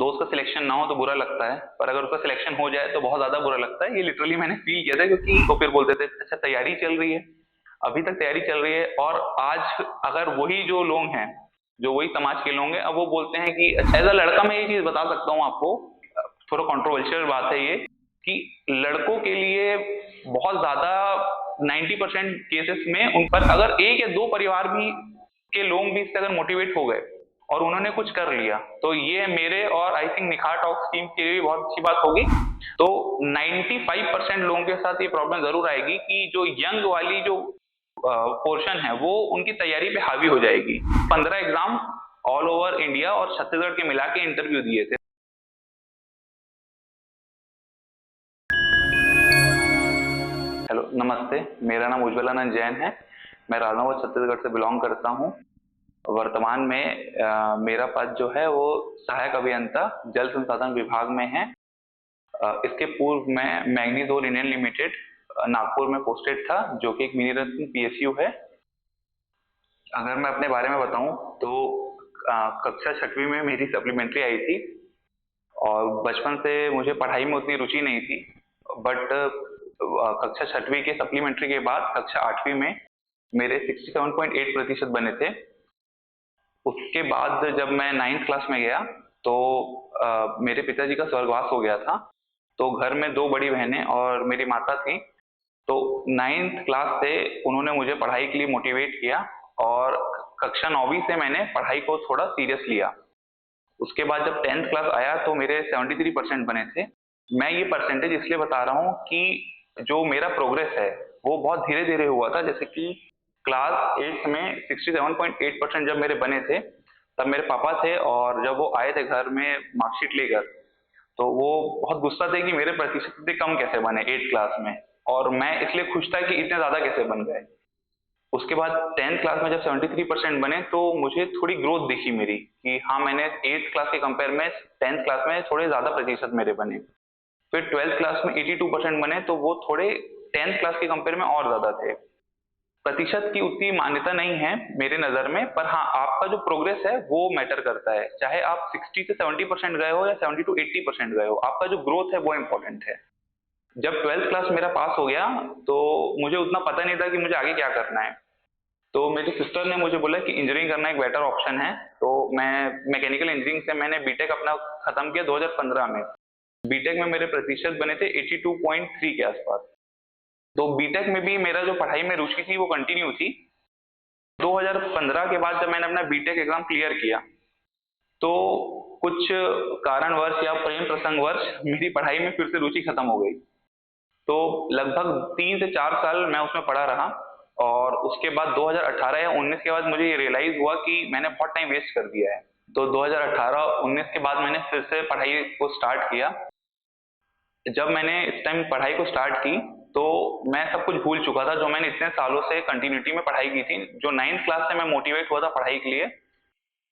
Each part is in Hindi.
दोस्त का सिलेक्शन ना हो तो बुरा लगता है, पर अगर उसका सिलेक्शन हो जाए तो बहुत ज्यादा बुरा लगता है। ये लिटरली मैंने फील किया था, क्योंकि तो फिर बोलते थे अच्छा तैयारी चल रही है, अभी तक तैयारी चल रही है, और आज अगर वही जो लोग हैं, जो वही समाज के लोग हैं, अब वो बोलते हैं कि अच्छा, एज अ लड़का मैं ये चीज बता सकता हूँ आपको, थोड़ा कंट्रोवर्शियल बात है ये, कि लड़कों के लिए बहुत ज्यादा 90% केसेस में उन पर अगर एक या दो परिवार भी के लोग भी इससे अगर मोटिवेट हो गए और उन्होंने कुछ कर लिया, तो ये मेरे और आई थिंक निखार टॉक्स टीम के लिए भी बहुत अच्छी बात होगी। तो 95% लोगों के साथ ये प्रॉब्लम जरूर आएगी कि जो यंग वाली जो पोर्शन है वो उनकी तैयारी पे हावी हो जाएगी। 15 एग्जाम ऑल ओवर इंडिया और छत्तीसगढ़ के मिला के इंटरव्यू दिए थे। हेलो, नमस्ते। मेरा नाम उज्ज्वलानंद जैन है। मैं राजनांदगांव छत्तीसगढ़ से बिलोंग करता हूँ। वर्तमान में मेरा पद जो है वो सहायक अभियंता जल संसाधन विभाग में है। इसके पूर्व मैं मैग्नीज और इंडियन लिमिटेड नागपुर में पोस्टेड था, जो कि एक मिनी रत्न पीएसयू है। अगर मैं अपने बारे में बताऊं तो कक्षा छठवीं में मेरी सप्लीमेंट्री आई थी, और बचपन से मुझे पढ़ाई में उतनी रुचि नहीं थी। बट कक्षा छठवीं के सप्लीमेंट्री के बाद कक्षा आठवीं में मेरे 67.8% बने थे। उसके बाद जब मैं 9th क्लास में गया तो मेरे पिताजी का स्वर्गवास हो गया था। तो घर में दो बड़ी बहनें और मेरी माता थी। तो 9th क्लास से उन्होंने मुझे पढ़ाई के लिए मोटिवेट किया, और कक्षा 9वीं से मैंने पढ़ाई को थोड़ा सीरियस लिया। उसके बाद जब 10th क्लास आया तो मेरे 73% बने थे। मैं ये परसेंटेज इसलिए बता रहा हूँ कि जो मेरा प्रोग्रेस है वो बहुत धीरे धीरे हुआ था। जैसे कि क्लास 8 में 67.8% जब मेरे बने थे, तब मेरे पापा थे, और जब वो आए थे घर में मार्कशीट लेकर, तो वो बहुत गुस्सा थे कि मेरे प्रतिशत इतने कम कैसे बने 8th क्लास में, और मैं इसलिए खुश था कि इतने ज्यादा कैसे बन गए। उसके बाद 10th क्लास में जब 73% बने तो मुझे थोड़ी ग्रोथ दिखी मेरी, कि हाँ, मैंने 8th क्लास के कंपेयर में 10th क्लास में थोड़े ज्यादा प्रतिशत मेरे बने। फिर 12th क्लास में 82% बने, तो वो थोड़े 10th क्लास के कंपेयर में और ज्यादा थे। प्रतिशत की उतनी मान्यता नहीं है मेरे नजर में, पर हाँ, आपका जो प्रोग्रेस है वो मैटर करता है। चाहे आप 60 से 70% गए हो या 70 टू 80% गए हो, आपका जो ग्रोथ है वो इंपॉर्टेंट है। जब 12th क्लास मेरा पास हो गया तो मुझे उतना पता नहीं था कि मुझे आगे क्या करना है। तो मेरी सिस्टर ने मुझे बोला कि इंजीनियरिंग करना एक बेटर ऑप्शन है। तो मैं मैकेनिकल इंजीनियरिंग से मैंने बीटेक अपना खत्म किया 2015 में। बीटेक में मेरे प्रतिशत बने थे 82.3 के आसपास। तो बीटेक में भी मेरा जो पढ़ाई में रुचि थी वो कंटिन्यू थी। 2015 के बाद जब मैंने अपना बीटेक एग्जाम क्लियर किया, तो कुछ कारणवश या प्रेम प्रसंगवश मेरी पढ़ाई में फिर से रुचि खत्म हो गई। तो लगभग 3 से 4 साल मैं उसमें पढ़ा रहा, और उसके बाद 2018 या 19 के बाद मुझे ये रियलाइज हुआ कि मैंने बहुत टाइम वेस्ट कर दिया है। तो 2018-19 के बाद मैंने फिर से पढ़ाई को स्टार्ट किया। जब मैंने इस टाइम पढ़ाई को स्टार्ट की तो मैं सब कुछ भूल चुका था जो मैंने इतने सालों से कंटिन्यूटी में पढ़ाई की थी। जो 9th क्लास से मैं मोटिवेट हुआ था पढ़ाई के लिए,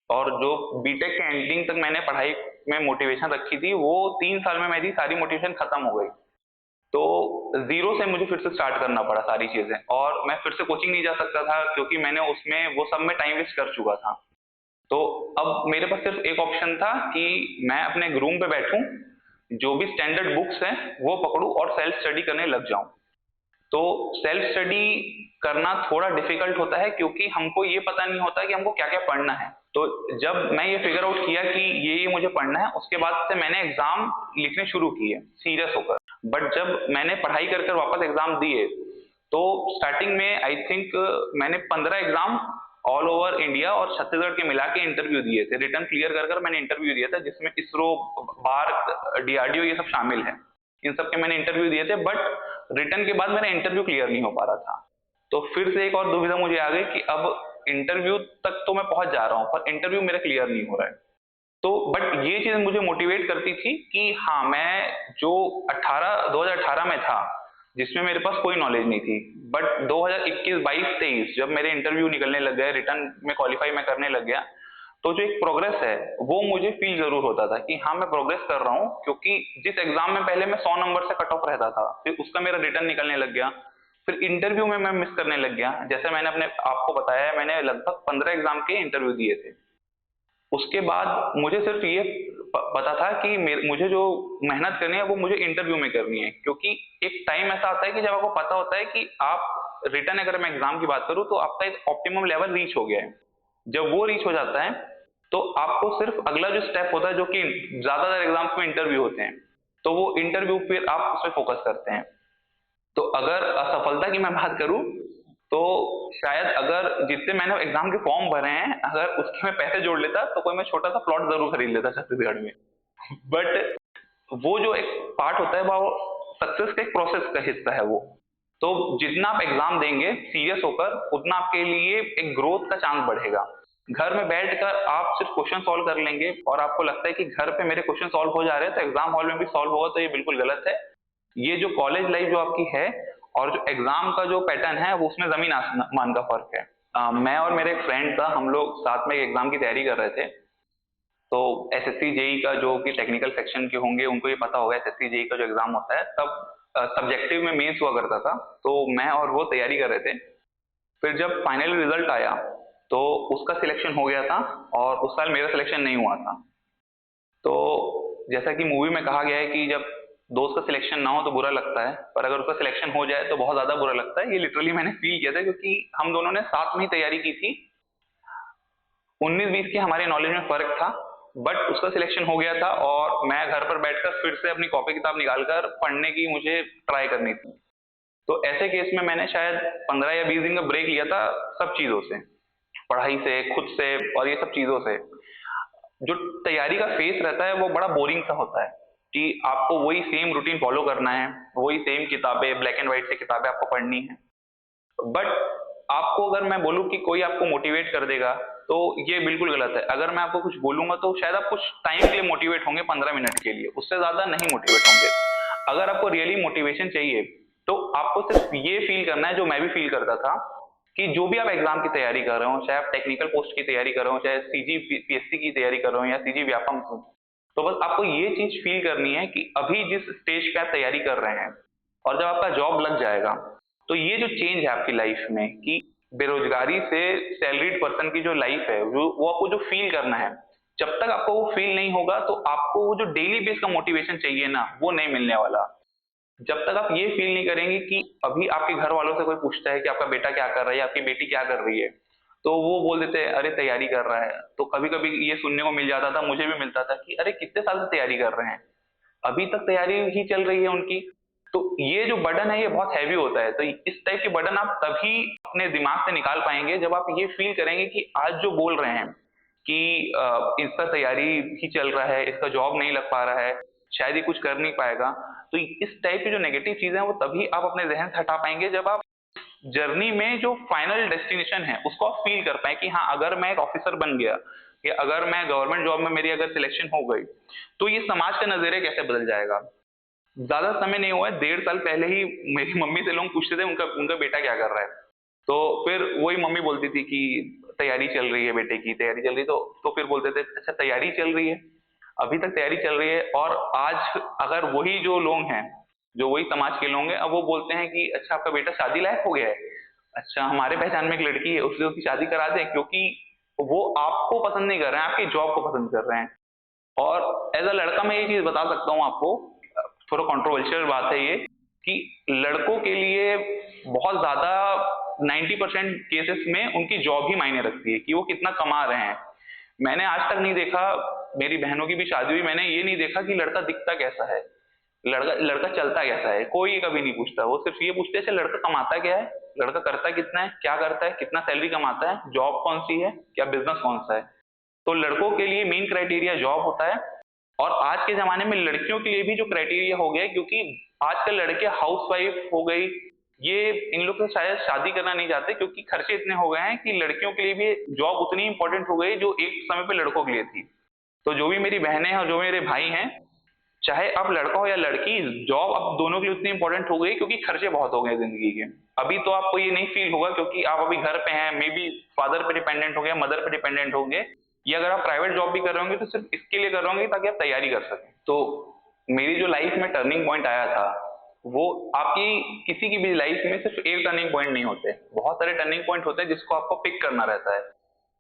और जो बीटेक के एंडिंग तक मैंने पढ़ाई में मोटिवेशन रखी थी, वो 3 साल में मेरी सारी मोटिवेशन खत्म हो गई। तो जीरो से मुझे फिर से स्टार्ट करना पड़ा सारी चीजें, और मैं फिर से कोचिंग नहीं जा सकता था क्योंकि मैंने उसमें वो सब में टाइम वेस्ट कर चुका था। तो अब मेरे पास सिर्फ एक ऑप्शन था कि मैं अपने रूम पे बैठूं, जो भी स्टैंडर्ड बुक्स हैं वो पकड़ूं और सेल्फ स्टडी करने लग जाऊं। तो सेल्फ स्टडी करना थोड़ा डिफिकल्ट होता है, क्योंकि हमको ये पता नहीं होता कि हमको क्या क्या पढ़ना है। तो जब मैं ये फिगर आउट किया कि ये मुझे पढ़ना है, उसके बाद से मैंने एग्जाम लिखने शुरू किए सीरियस होकर। बट जब मैंने पढ़ाई कर कर वापस एग्जाम दिए, तो स्टार्टिंग में आई थिंक मैंने 15 एग्जाम ऑल ओवर इंडिया और छत्तीसगढ़ के मिला के इंटरव्यू दिए थे। रिटर्न क्लियर कर कर मैंने इंटरव्यू दिया था, जिसमें इसरो, बार्क, डीआरडीओ ये सब शामिल है। इन सब के मैंने इंटरव्यू दिए थे, बट रिटर्न के बाद मेरा इंटरव्यू क्लियर नहीं हो पा रहा था। तो फिर से एक और दुविधा मुझे आ गई कि अब इंटरव्यू तक तो मैं पहुंच जा रहा हूं, पर इंटरव्यू मेरा क्लियर नहीं हो रहा है। तो बट ये चीज मुझे मोटिवेट करती थी कि हाँ, मैं जो 2018 में था, जिसमें मेरे पास कोई नॉलेज नहीं थी, बट 2021, 22, 23 जब मेरे इंटरव्यू निकलने लग गए, रिटर्न में क्वालिफाई मैं करने लग गया, तो जो एक प्रोग्रेस है वो मुझे फील जरूर होता था कि हाँ, मैं प्रोग्रेस कर रहा हूँ। क्योंकि जिस एग्जाम में पहले मैं 100 नंबर से कट ऑफ रहता था, फिर उसका मेरा रिटर्न निकलने लग गया, फिर इंटरव्यू में मैं मिस करने लग गया। जैसे मैंने अपने आपको बताया है, मैंने लगभग 15 एग्जाम के इंटरव्यू दिए थे। उसके बाद मुझे सिर्फ ये पता था कि मुझे जो मेहनत करनी है वो मुझे इंटरव्यू में करनी है, क्योंकि एक टाइम ऐसा आता है कि जब आपको पता होता है कि आप रिटर्न, अगर मैं एग्जाम की बात करूं तो आपका एक ऑप्टिमम लेवल रीच हो गया है। जब वो रीच हो जाता है तो आपको सिर्फ अगला जो स्टेप होता है, जो कि ज्यादातर एग्जाम्स में इंटरव्यू होते हैं, तो वो इंटरव्यू फिर आप उस पर फोकस करते हैं। तो अगर असफलता की मैं बात करूं तो शायद अगर जितने मैंने एग्जाम के फॉर्म भरे हैं, अगर उसके मैं पैसे जोड़ लेता तो कोई मैं छोटा सा प्लॉट जरूर खरीद लेता छत्तीसगढ़ में। बट वो जो एक पार्ट होता है वो सक्सेस का एक प्रोसेस का हिस्सा है वो। तो जितना आप एग्जाम देंगे सीरियस होकर, उतना आपके लिए एक ग्रोथ का चांस बढ़ेगा। घर में बैठकर आप सिर्फ क्वेश्चन सॉल्व कर लेंगे और आपको लगता है कि घर पे मेरे क्वेश्चन सॉल्व हो जा रहे हैं तो एग्जाम हॉल में भी सॉल्व होगा, तो ये बिल्कुल गलत है। ये जो कॉलेज लाइफ जो आपकी है और जो एग्जाम का जो पैटर्न है वो उसमें जमीन आसमान का फर्क है। मैं और मेरे एक फ्रेंड था, हम लोग साथ में एग्जाम की तैयारी कर रहे थे। तो एसएससी जेई का जो कि टेक्निकल सेक्शन के होंगे उनको ये पता होगा, एसएससी जेई का जो एग्जाम होता है तब सब्जेक्टिव में मेंस हुआ करता था। तो मैं और वो तैयारी कर रहे थे। फिर जब फाइनल रिजल्ट आया तो उसका सिलेक्शन हो गया था और उस साल मेरा सिलेक्शन नहीं हुआ था। तो जैसा कि मूवी में कहा गया है कि जब दोस्त का सिलेक्शन ना हो तो बुरा लगता है, पर अगर उसका सिलेक्शन हो जाए तो बहुत ज्यादा बुरा लगता है। ये लिटरली मैंने फील किया था, क्योंकि हम दोनों ने साथ में ही तैयारी की थी। 19-20 के हमारे नॉलेज में फर्क था, बट उसका सिलेक्शन हो गया था और मैं घर पर बैठकर फिर से अपनी कॉपी किताब निकालकर पढ़ने की मुझे ट्राई करनी थी। तो ऐसे केस में मैंने शायद 15 या 20 दिन का ब्रेक लिया था सब चीजों से, पढ़ाई से, खुद से और ये सब चीजों से। जो तैयारी का फेस रहता है वो बड़ा बोरिंग सा होता है कि आपको वही सेम रूटीन फॉलो करना है, वही सेम किताबें, ब्लैक एंड व्हाइट से किताबें आपको पढ़नी है। बट आपको अगर मैं बोलूं कि कोई आपको मोटिवेट कर देगा तो ये बिल्कुल गलत है। अगर मैं आपको कुछ बोलूंगा तो शायद आप कुछ टाइम के लिए मोटिवेट होंगे, 15 मिनट के लिए, उससे ज्यादा नहीं मोटिवेट होंगे। अगर आपको रियली मोटिवेशन चाहिए तो आपको सिर्फ ये फील करना है जो मैं भी फील करता था, कि जो भी आप एग्जाम की तैयारी कर रहे हो, चाहे आप टेक्निकल पोस्ट की तैयारी कर रहे हो, चाहे सीजी पीएससी की तैयारी कर रहे हो या सीजी व्यापम, तो बस आपको ये चीज फील करनी है कि अभी जिस स्टेज पे आप तैयारी कर रहे हैं और जब आपका जॉब लग जाएगा तो ये जो चेंज है आपकी लाइफ में कि बेरोजगारी से सैलरीड पर्सन की जो लाइफ है वो आपको जो फील करना है, जब तक आपको वो फील नहीं होगा तो आपको वो जो डेली बेस का मोटिवेशन चाहिए ना वो नहीं मिलने वाला। जब तक आप ये फील नहीं करेंगे कि अभी आपके घर वालों से कोई पूछता है कि आपका बेटा क्या कर रहा है या आपकी बेटी क्या कर रही है, तो वो बोल देते हैं अरे तैयारी कर रहा है। तो कभी कभी ये सुनने को मिल जाता था, मुझे भी मिलता था कि अरे कितने साल से तैयारी कर रहे हैं, अभी तक तैयारी ही चल रही है उनकी। तो ये जो बर्डन है ये बहुत हैवी होता है। तो इस टाइप की बर्डन आप तभी अपने दिमाग से निकाल पाएंगे जब आप ये फील करेंगे कि आज जो बोल रहे हैं कि इसका तैयारी ही चल रहा है, इसका जॉब नहीं लग पा रहा है, शायद ही कुछ कर नहीं पाएगा। तो इस टाइप की जो नेगेटिव चीजें हैं वो तभी आप अपने जहन से हटा पाएंगे जब आप जर्नी में जो फाइनल डेस्टिनेशन है उसको आप फील कर पाए कि हाँ अगर मैं एक ऑफिसर बन गया या अगर मैं गवर्नमेंट जॉब में मेरी अगर सिलेक्शन हो गई तो ये समाज का नजरिया कैसे बदल जाएगा। ज्यादा समय नहीं हुआ है, 1.5 साल पहले ही मेरी मम्मी से लोग पूछते थे उनका उनका बेटा क्या कर रहा है, तो फिर वही मम्मी बोलती थी कि तैयारी चल रही है बेटे की, तैयारी चल रही है। तो फिर बोलते थे अच्छा तैयारी चल रही है, अभी तक तैयारी चल रही है। और आज अगर वही जो लोग हैं, जो वही समाज के लोग हैं, अब वो बोलते हैं कि अच्छा आपका बेटा शादी लायक हो गया है, अच्छा हमारे पहचान में एक लड़की है उससे उसकी शादी करा दें, क्योंकि वो आपको पसंद नहीं कर रहे हैं, आपकी जॉब को पसंद कर रहे हैं। और एज अ लड़का मैं ये चीज बता सकता हूँ आपको, थोड़ा कंट्रोवर्शियल बात है ये, कि लड़कों के लिए बहुत ज्यादा 90% केसेस में उनकी जॉब ही मायने रखती है कि वो कितना कमा रहे हैं। मैंने आज तक नहीं देखा, मेरी बहनों की भी शादी हुई, मैंने ये नहीं देखा कि लड़का दिखता कैसा है, लड़का लड़का चलता कैसा है, कोई ये कभी नहीं पूछता। वो सिर्फ ये पूछते हैं अच्छा लड़का कमाता क्या है, लड़का करता कितना है, क्या करता है, कितना सैलरी कमाता है, जॉब कौन सी है, क्या बिजनेस कौन सा है। तो लड़कों के लिए मेन क्राइटेरिया जॉब होता है। और आज के जमाने में लड़कियों के लिए भी जो क्राइटेरिया हो गया है, क्योंकि आजकल लड़के हाउस वाइफ हो गई, ये इन लोग तो शायद शादी करना नहीं चाहते क्योंकि खर्चे इतने हो गए हैं कि लड़कियों के लिए भी जॉब उतनी इंपॉर्टेंट हो गई जो एक समय पे लड़कों के लिए थी। तो जो भी मेरी बहनें हैं और जो मेरे भाई हैं, चाहे अब लड़का हो या लड़की, जॉब अब दोनों के लिए उतनी इंपॉर्टेंट हो गई क्योंकि खर्चे बहुत हो गए जिंदगी के। अभी तो आपको ये नहीं फील होगा क्योंकि आप अभी घर पे हैं, मे बी फादर पे डिपेंडेंट हो गया, मदर पे डिपेंडेंट होंगे, या अगर आप प्राइवेट जॉब भी कर रहे होंगे तो सिर्फ इसके लिए कर रहे होंगे ताकि आप तैयारी कर सकें। तो मेरी जो लाइफ में टर्निंग पॉइंट आया था, वो आपकी किसी की भी लाइफ में सिर्फ एक टर्निंग पॉइंट नहीं होते, बहुत सारे टर्निंग पॉइंट होते हैं जिसको आपको पिक करना रहता है।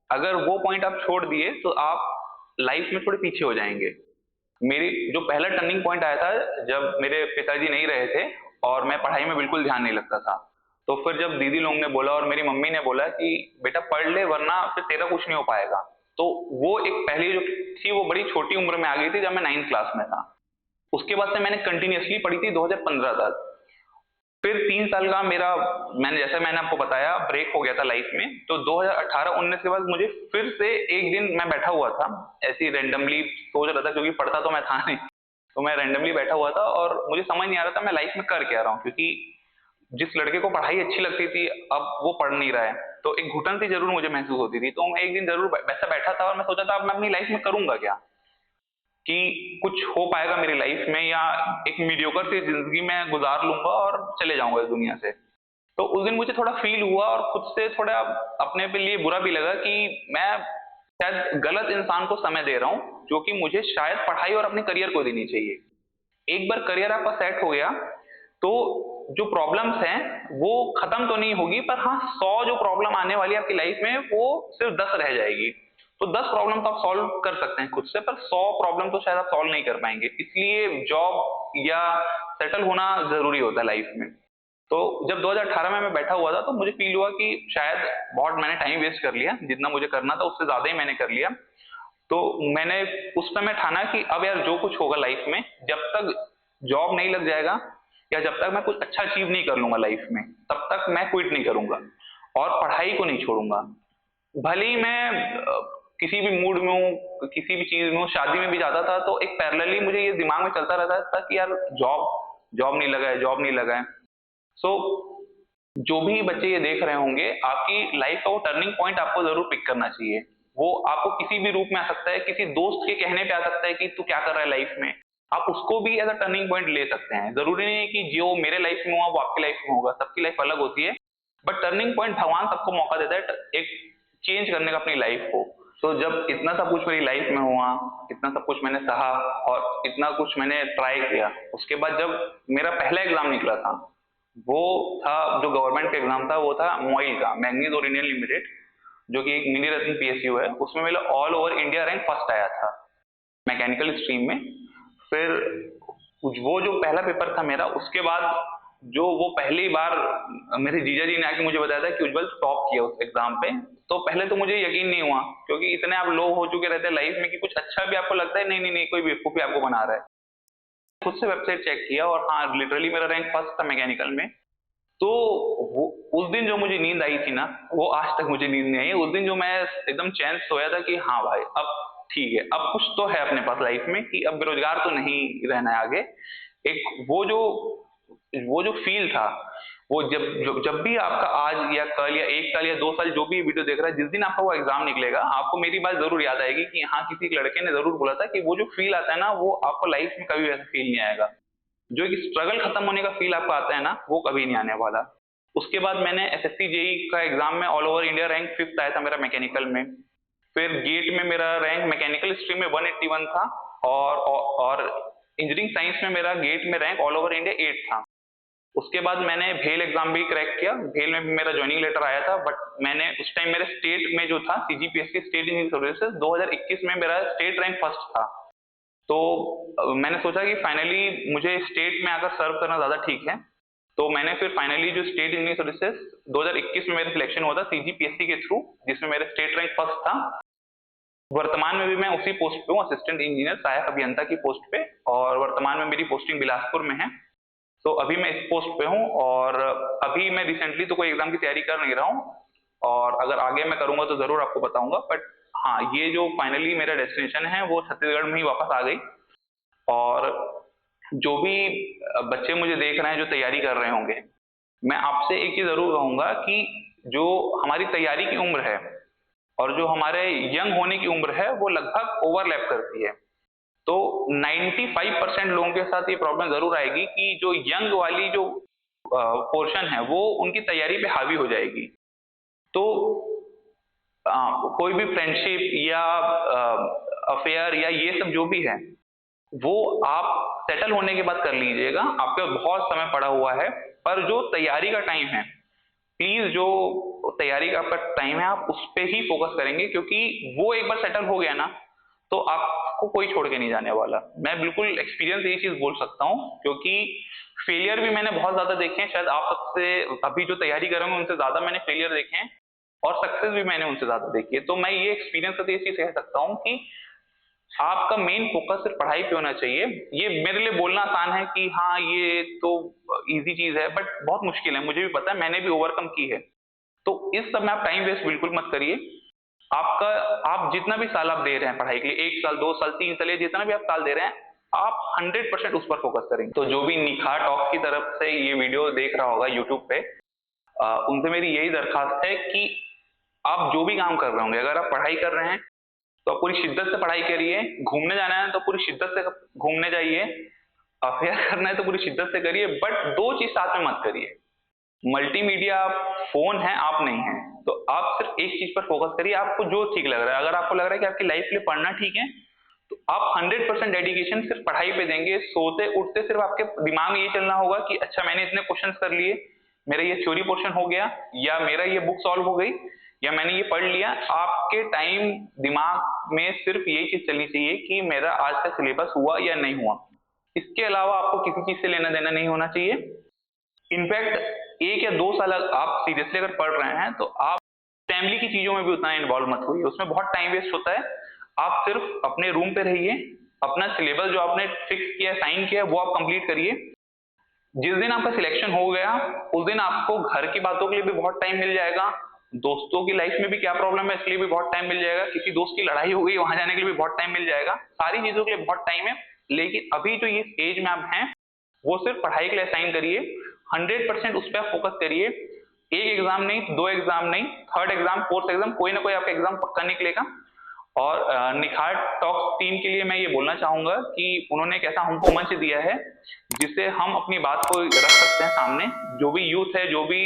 अगर वो पॉइंट आप छोड़ दिए तो आप लाइफ में थोड़े पीछे हो जाएंगे। मेरी जो पहला टर्निंग पॉइंट आया था जब मेरे पिताजी नहीं रहे थे और मैं पढ़ाई में बिल्कुल ध्यान नहीं लगता था। तो फिर जब दीदी लोग ने बोला और मेरी मम्मी ने बोला कि बेटा पढ़ ले वरना फिर तेरा कुछ नहीं हो पाएगा, तो वो एक पहली जो थी वो बड़ी छोटी उम्र में आ गई थी जब मैं 9th क्लास में था। उसके बाद से मैंने कंटिन्यूअसली पढ़ी थी 2015 तक। फिर 3 साल का मेरा, मैंने आपको बताया, ब्रेक हो गया था लाइफ में। तो 2018-19 के बाद मुझे फिर से एक दिन मैं बैठा हुआ था, ऐसे ही रैंडमली सोच रहा था, क्योंकि पढ़ता तो मैं था नहीं। तो मैं रैंडमली बैठा हुआ था और मुझे समझ नहीं आ रहा था मैं लाइफ में कर क्या रहा हूँ, क्योंकि जिस लड़के को पढ़ाई अच्छी लगती थी अब वो पढ़ नहीं रहा है, तो एक घुटन सी जरूर मुझे महसूस होती थी। तो मैं एक दिन जरूर वैसा बैठा था और मैं सोचा था अब मैं अपनी लाइफ में करूंगा क्या, कि कुछ हो पाएगा मेरी लाइफ में या एक मीडियोकर सी जिंदगी में गुजार लूंगा और चले जाऊंगा इस दुनिया से। तो उस दिन मुझे थोड़ा फील हुआ और खुद से थोड़ा अपने पे लिए बुरा भी लगा कि मैं शायद गलत इंसान को समय दे रहा हूँ, जो कि मुझे शायद पढ़ाई और अपने करियर को देनी चाहिए। एक बार करियर आपका सेट हो गया तो जो प्रॉब्लम्स हैं वो खत्म तो नहीं होगी, पर हाँ 100 जो प्रॉब्लम आने वाली है आपकी लाइफ में वो सिर्फ 10 रह जाएगी। तो 10 प्रॉब्लम तो आप सॉल्व कर सकते हैं खुद से, पर 100 प्रॉब्लम तो शायद आप सॉल्व नहीं कर पाएंगे। इसलिए जॉब या सेटल होना जरूरी होता है लाइफ में। तो जब 2018 में मैं बैठा हुआ था तो मुझे फील हुआ कि शायद बहुत मैंने टाइम वेस्ट कर लिया, जितना मुझे करना था उससे ज्यादा ही मैंने कर लिया। तो मैंने उस समय ठाना कि अब यार जो कुछ होगा लाइफ में, जब तक जॉब नहीं लग जाएगा या जब तक मैं कुछ अच्छा अचीव नहीं कर लूंगा लाइफ में, तब तक मैं क्विट नहीं करूंगा और पढ़ाई को नहीं छोड़ूंगा। भले ही मैं किसी भी मूड में हूँ, किसी भी चीज में हूँ, शादी में भी जाता था तो एक पैरेलली मुझे ये दिमाग में चलता रहता था कि यार जॉब जॉब नहीं लगा है, जॉब नहीं लगा है। सो जो भी बच्चे ये देख रहे होंगे, आपकी लाइफ का वो टर्निंग पॉइंट आपको जरूर पिक करना चाहिए। वो आपको किसी भी रूप में आ सकता है, किसी दोस्त के कहने पे आ सकता है कि तू क्या कर रहा है लाइफ में, आप उसको भी एज अ टर्निंग पॉइंट ले सकते हैं। जरूरी नहीं है कि जो मेरे लाइफ में हुआ वो आपकी लाइफ में होगा, सबकी लाइफ अलग होती है। बट टर्निंग पॉइंट भगवान सबको मौका देता है एक चेंज करने का अपनी लाइफ को। तो जब इतना सब कुछ मेरी लाइफ में हुआ, इतना सब कुछ मैंने सहा और इतना कुछ मैंने ट्राई किया, उसके बाद जब मेरा पहला एग्जाम निकला था, वो था जो गवर्नमेंट का एग्जाम था, वो था मोइल का, मैग्नीज और इंडियन लिमिटेड, जो कि एक मिनी रत्न पीएसयू है। उसमें मेरा all over India rank first आया था मैकेनिकल स्ट्रीम में। फिर वो जो पहला पेपर था मेरा, उसके बाद जो वो पहली बार मेरे जीजा जी ने आके मुझे बताया था कि उज्जवल टॉप किया उस एग्जाम पे, तो पहले तो मुझे यकीन नहीं हुआ, क्योंकि इतने आप लो हो चुके रहते हैं लाइफ में कि कुछ अच्छा भी आपको लगता है नहीं नहीं नहीं कोई बेवकूफी आपको बना रहा है। खुद से वेबसाइट चेक किया और हाँ लिटरली मेरा रैंक फर्स्ट था मैकेनिकल में। तो वो उस दिन जो मुझे नींद आई थी ना, वो आज तक मुझे नींद नहीं आई। उस दिन जो मैं एकदम चैन से सोया था कि हाँ भाई अब ठीक है, अब कुछ तो है अपने पास लाइफ में, कि अब बेरोजगार तो नहीं रहना है आगे। एक वो जो फील था, वो जब भी आपका आज या कल या 1 साल या 2 साल जो भी वीडियो देख रहा है, जिस दिन आपका वो एग्जाम निकलेगा आपको मेरी बात जरूर याद आएगी कि हाँ किसी लड़के ने जरूर बोला था कि वो जो फील आता है ना वो आपको लाइफ में कभी वैसा फील नहीं आएगा। जो एक स्ट्रगल खत्म होने का फील आपको आता है ना, वो कभी नहीं आने वाला। उसके बाद मैंने एसएससी जेई का एग्जाम में all over India rank 5th आया था मेरा मैकेनिकल में। फिर गेट में मेरा रैंक मैकेनिकल स्ट्रीम में 181 था और इंजीनियरिंग साइंस में मेरा गेट में रैंक ऑल ओवर इंडिया 8 था। उसके बाद मैंने भेल एग्जाम भी क्रैक किया, भेल में भी मेरा ज्वाइनिंग लेटर आया था, बट मैंने उस टाइम मेरे स्टेट में जो था सीजीपीएससी स्टेट इंजीनियरिंग सर्विसेज 2021 में मेरा स्टेट रैंक फर्स्ट था। तो मैंने सोचा कि फाइनली मुझे स्टेट में आकर सर्व करना ज्यादा ठीक है। तो मैंने फिर फाइनली जो स्टेट इंजीनियरिंग सर्विसेज 2021 में मेरा सिलेक्शन हुआ था सीजीपीएससी के थ्रू, जिसमें मेरा स्टेट रैंक फर्स्ट था। वर्तमान में भी मैं उसी पोस्ट पे हूँ, असिस्टेंट इंजीनियर सहायक अभियंता की पोस्ट पे, और वर्तमान में मेरी पोस्टिंग बिलासपुर में है। तो अभी मैं इस पोस्ट पे हूँ और अभी मैं रिसेंटली तो कोई एग्जाम की तैयारी कर नहीं रहा हूँ, और अगर आगे मैं करूंगा तो जरूर आपको बताऊंगा। बट हाँ, ये जो फाइनली मेरा डेस्टिनेशन है वो छत्तीसगढ़ में ही वापस आ गई। और जो भी बच्चे मुझे देख रहे हैं जो तैयारी कर रहे होंगे, मैं आपसे एक चीज जरूर कहूंगा कि जो हमारी तैयारी की उम्र है और जो हमारे यंग होने की उम्र है वो लगभग ओवरलैप करती है। तो 95% लोगों के साथ ये प्रॉब्लम जरूर आएगी कि जो यंग वाली जो पोर्शन है वो उनकी तैयारी पे हावी हो जाएगी। तो कोई भी फ्रेंडशिप या अफेयर या ये सब जो भी है वो आप सेटल होने के बाद कर लीजिएगा, आपके पास बहुत समय पड़ा हुआ है। पर जो तैयारी का टाइम है, प्लीज जो तैयारी का आपका टाइम है आप उस पर ही फोकस करेंगे, क्योंकि वो एक बार सेटल हो गया ना तो आप आपको कोई छोड़ के नहीं जाने वाला। मैं बिल्कुल एक्सपीरियंस यही चीज बोल सकता हूँ, क्योंकि फेलियर भी मैंने बहुत ज्यादा देखे हैं, शायद आप सबसे अभी जो तैयारी कर रहे हैं उनसे ज्यादा मैंने फेलियर देखे हैं, और सक्सेस भी मैंने उनसे ज्यादा देखी है। तो मैं ये एक्सपीरियंस से ये चीज कह सकता हूँ कि आपका मेन फोकस सिर्फ पढ़ाई पे होना चाहिए। ये मेरे लिए बोलना आसान है कि हाँ ये तो इजी चीज है, बट बहुत मुश्किल है, मुझे भी पता है, मैंने भी ओवरकम की है। तो इस सब में आप टाइम वेस्ट बिल्कुल मत करिए। आपका आप जितना भी साल आप दे रहे हैं पढ़ाई के लिए, 1 साल 2 साल 3 साल, जितना भी आप साल दे रहे हैं, आप 100% उस पर फोकस करेंगे। तो जो भी निखार टॉक्स की तरफ से ये वीडियो देख रहा होगा यूट्यूब पे, उनसे मेरी यही दरखास्त है कि आप जो भी काम कर रहे होंगे, अगर आप पढ़ाई कर रहे हैं तो आप पूरी शिद्दत से पढ़ाई करिए, घूमने जाना है तो पूरी शिद्दत से घूमने जाइए, अफेयर करना है तो पूरी शिद्दत से करिए, बट दो चीज साथ में मत करिए। मल्टीमीडिया फोन है, आप नहीं है, तो आप सिर्फ एक चीज पर फोकस करिए, आपको जो ठीक लग रहा है। अगर आपको लग रहा है कि आपकी लाइफ के लिए पढ़ना ठीक है, तो आप 100% डेडिकेशन सिर्फ पढ़ाई पे देंगे। सोते उठते सिर्फ आपके दिमाग में ये चलना होगा कि अच्छा मैंने इतने क्वेश्चंस कर लिए, मेरा ये थ्योरी पोर्शन हो गया, या मेरा ये बुक सॉल्व हो गई, या मैंने ये पढ़ लिया। आपके टाइम दिमाग में सिर्फ यही चीज चलनी चाहिए कि मेरा आज का सिलेबस हुआ या नहीं हुआ। इसके अलावा आपको किसी चीज से लेना देना नहीं होना चाहिए। इनफैक्ट 1 या 2 साल आप सीरियसली अगर पढ़ रहे हैं तो आप फैमिली की चीजों में भी उतना इन्वॉल्व मत होइए, उसमें बहुत टाइम वेस्ट होता है। आप सिर्फ अपने रूम पे रहिए, अपना सिलेबस जो आपने फिक्स किया, साइन किया, वो आप कंप्लीट करिए। जिस दिन आपका सिलेक्शन हो गया उस दिन आपको घर की बातों के लिए भी बहुत टाइम मिल जाएगा, दोस्तों की लाइफ में भी क्या प्रॉब्लम है इसके लिए भी बहुत टाइम मिल जाएगा, किसी दोस्त की लड़ाई हो गई वहां जाने के लिए भी बहुत टाइम मिल जाएगा, सारी चीजों के लिए बहुत टाइम है। लेकिन अभी जो इस एज में आप हैं वो सिर्फ पढ़ाई के लिए साइन करिए, 100% उस पर फोकस करिए। एक एग्जाम नहीं, 2 एग्जाम नहीं, थर्ड एग्जाम, फोर्थ एग्जाम, कोई ना कोई आपका एग्जाम पक्का निकलेगा। और निखार टॉक्स टीम के लिए मैं ये बोलना चाहूंगा कि उन्होंने एक ऐसा हमको मंच दिया है जिससे हम अपनी बात को रख सकते हैं सामने। जो भी यूथ है, जो भी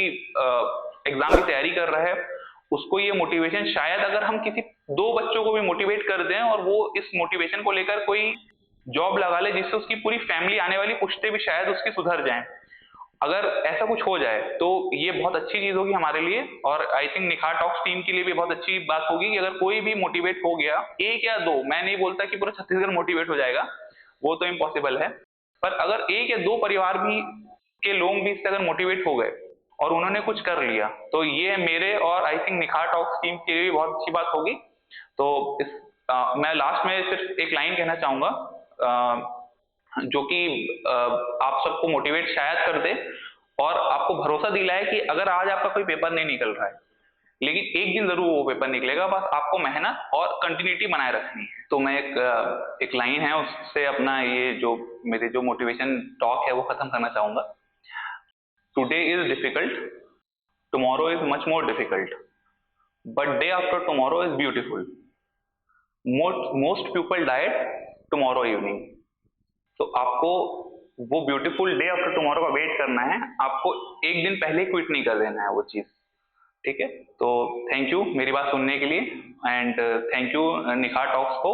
एग्जाम की तैयारी कर रहा है, उसको ये मोटिवेशन, शायद अगर हम किसी 2 बच्चों को भी मोटिवेट कर दें और वो इस मोटिवेशन को लेकर कोई जॉब लगा ले, जिससे उसकी पूरी फैमिली आने वाली पुश्ते भी शायद उसकी सुधर जाएं, अगर ऐसा कुछ हो जाए तो ये बहुत अच्छी चीज होगी हमारे लिए। और आई थिंक निखार टॉक्स टीम के लिए भी बहुत अच्छी बात होगी कि अगर कोई भी मोटिवेट हो गया, 1 या 2, मैं नहीं बोलता कि पूरा छत्तीसगढ़ मोटिवेट हो जाएगा, वो तो इम्पॉसिबल है, पर अगर 1 या 2 परिवार भी के लोग भी इससे अगर मोटिवेट हो गए और उन्होंने कुछ कर लिया, तो ये मेरे और आई थिंक निखार टॉक्स टीम के लिए भी बहुत अच्छी बात होगी। तो मैं लास्ट में सिर्फ एक लाइन कहना चाहूंगा जो कि आप सबको मोटिवेट शायद कर दे और आपको भरोसा दिलाए कि अगर आज आपका कोई पेपर नहीं निकल रहा है, लेकिन एक दिन जरूर वो पेपर निकलेगा, बस आपको मेहनत और कंटिन्यूटी बनाए रखनी है। तो मैं एक लाइन है उससे अपना ये जो मेरे जो मोटिवेशन टॉक है वो खत्म करना चाहूंगा। Today is difficult, tomorrow is much more difficult, but day after tomorrow is beautiful, most people died tomorrow evening. तो आपको वो ब्यूटीफुल डे आफ्टर टुमारो का वेट करना है, आपको एक दिन पहले क्विट नहीं कर देना है वो चीज, ठीक है। तो थैंक यू मेरी बात सुनने के लिए, एंड थैंक यू निखार टॉक्स को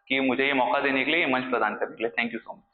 कि मुझे ये मौका देने के लिए, ये मंच प्रदान करने के लिए। Thank you so much.